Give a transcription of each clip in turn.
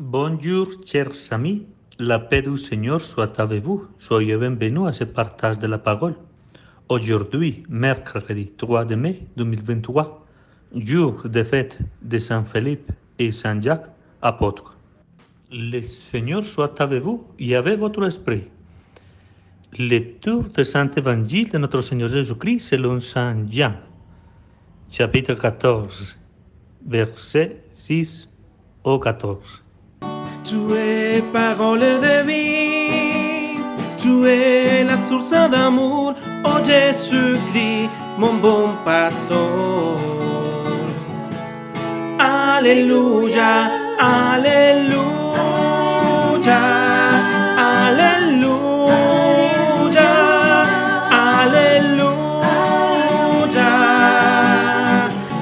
Bonjour, chers amis. La paix du Seigneur soit avec vous. Soyez bienvenus à ce partage de la parole. Aujourd'hui, mercredi 3 de mai 2023, jour de fête de Saint Philippe et Saint Jacques, apôtres. Le Seigneur soit avec vous et avec votre esprit. Lecture de Saint Évangile de notre Seigneur Jésus-Christ selon Saint Jean, chapitre 14, versets 6 au 14. Tu es parole de vie, tu es la source d'amour, oh Jésus-Christ, mon bon pasteur. Alléluia, alléluia, alléluia, alléluia.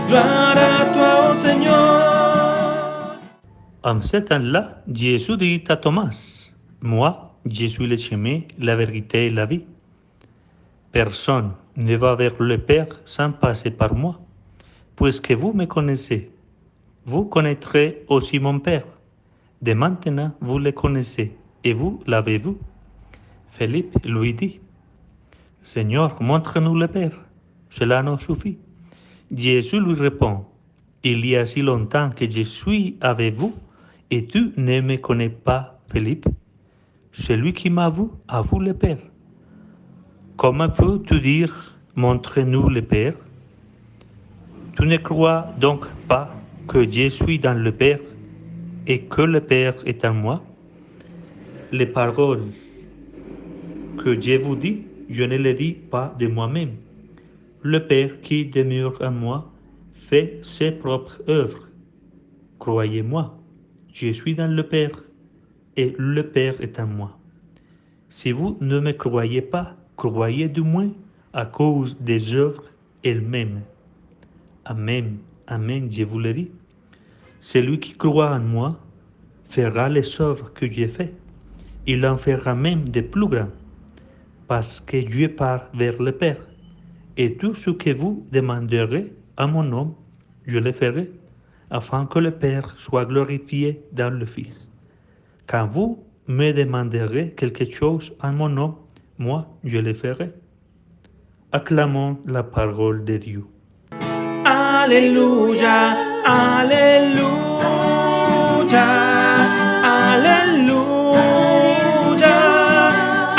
Gloire à toi, oh Seigneur. En ce temps-là, Jésus dit à Thomas, « Moi, je suis le chemin, la vérité et la vie. Personne ne va vers le Père sans passer par moi. Puisque vous me connaissez, vous connaîtrez aussi mon Père. De maintenant, vous le connaissez et vous l'avez vu. » Philippe lui dit, « Seigneur, montre-nous le Père. Cela nous suffit. » Jésus lui répond, « Il y a si longtemps que je suis avec vous, et tu ne me connais pas, Philippe. Celui qui m'a vu a vu le Père. Comment peux-tu dire, montre-nous le Père? Tu ne crois donc pas que je suis dans le Père et que le Père est en moi? Les paroles que je vous dis, je ne les dis pas de moi-même. Le Père qui demeure en moi fait ses propres œuvres. Croyez-moi, je suis dans le Père et le Père est en moi. Si vous ne me croyez pas, croyez du moins à cause des œuvres elles-mêmes. Amen, amen, je vous le dis. Celui qui croit en moi fera les œuvres que j'ai faites. Il en fera même de plus grands, parce que Dieu part vers le Père. Et tout ce que vous demanderez à mon nom, je le ferai, afin que le Père soit glorifié dans le Fils. Quand vous me demanderez quelque chose en mon nom, moi, je le ferai. Acclamons la parole de Dieu. Alléluia, alléluia, alléluia,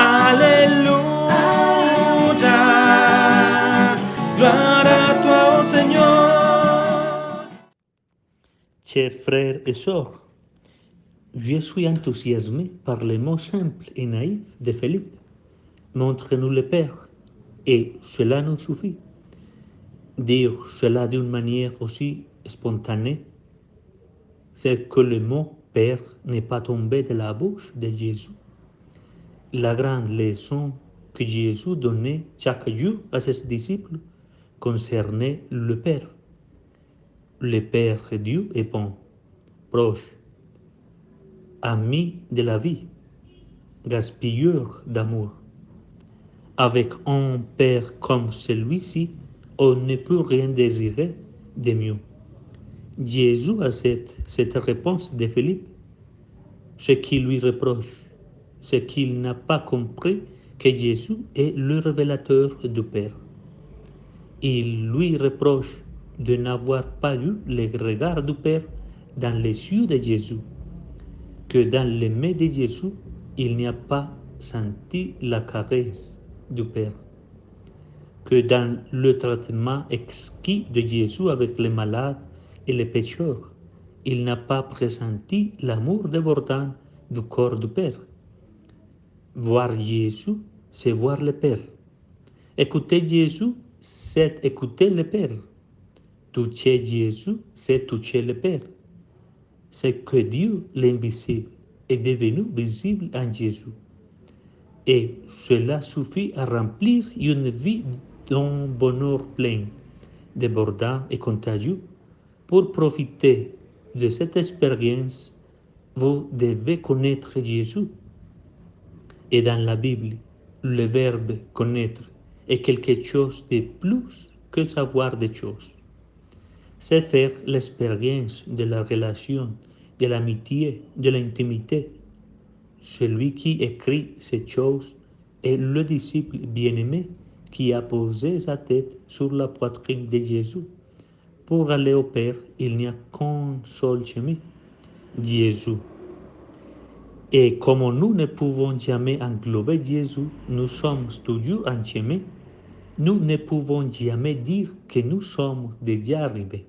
alléluia. Gloire à toi, oh Seigneur. Chers frères et sœurs, je suis enthousiasmé par les mots simples et naïfs de Philippe. Montre-nous le Père, et cela nous suffit. Dire cela d'une manière aussi spontanée, c'est que le mot Père n'est pas tombé de la bouche de Jésus. La grande leçon que Jésus donnait chaque jour à ses disciples concernait le Père. Le Père Dieu est bon, proche, ami de la vie, gaspilleur d'amour. Avec un Père comme celui-ci, on ne peut rien désirer de mieux. Jésus accepte cette réponse de Philippe. Ce qu'il lui reproche, c'est qu'il n'a pas compris que Jésus est le révélateur du Père. Il lui reproche de n'avoir pas eu le regard du Père dans les yeux de Jésus, que dans les mains de Jésus, il n'y a pas senti la caresse du Père, que dans le traitement exquis de Jésus avec les malades et les pécheurs, il n'a pas pressenti l'amour débordant du corps du Père. Voir Jésus, c'est voir le Père. Écouter Jésus, c'est écouter le Père. Toucher Jésus, c'est toucher le Père. C'est que Dieu, l'invisible, est devenu visible en Jésus. Et cela suffit à remplir une vie d'un bonheur plein, débordant et contagieux. Pour profiter de cette expérience, vous devez connaître Jésus. Et dans la Bible, le verbe connaître est quelque chose de plus que savoir des choses. C'est faire l'expérience de la relation de l'amitié, de l'intimité. Celui qui écrit ces choses est le disciple bien-aimé qui a posé sa tête sur la poitrine de Jésus. Pour aller au Père, il n'y a qu'un seul chemin, Jésus. Et comme nous ne pouvons jamais englober Jésus, nous sommes toujours en chemin. Nous ne pouvons jamais dire que nous sommes déjà arrivés.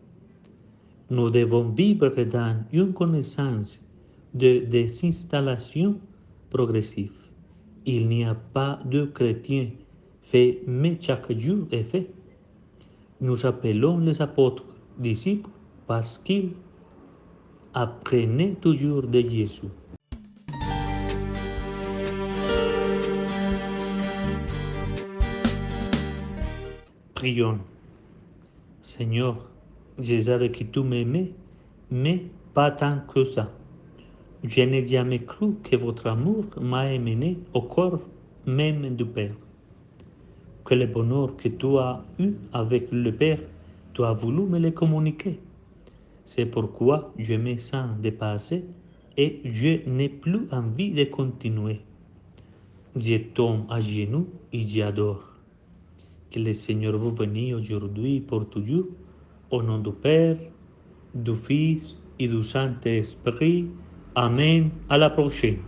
Nous devons vivre dans une connaissance de désinstallation progressive. Il n'y a pas de chrétien fait, mais chaque jour est fait. Nous appelons les apôtres disciples parce qu'ils apprenaient toujours de Jésus. Prions. Seigneur, je savais que tu m'aimais, mais pas tant que ça. Je n'ai jamais cru que votre amour m'a amené au corps même du Père. Que le bonheur que tu as eu avec le Père, tu as voulu me le communiquer. C'est pourquoi je me sens dépassé et je n'ai plus envie de continuer. Je tombe à genoux et j'adore. Que le Seigneur vous bénisse aujourd'hui pour toujours. Au nom du Père, du Fils et du Saint-Esprit. Amen. À la prochaine.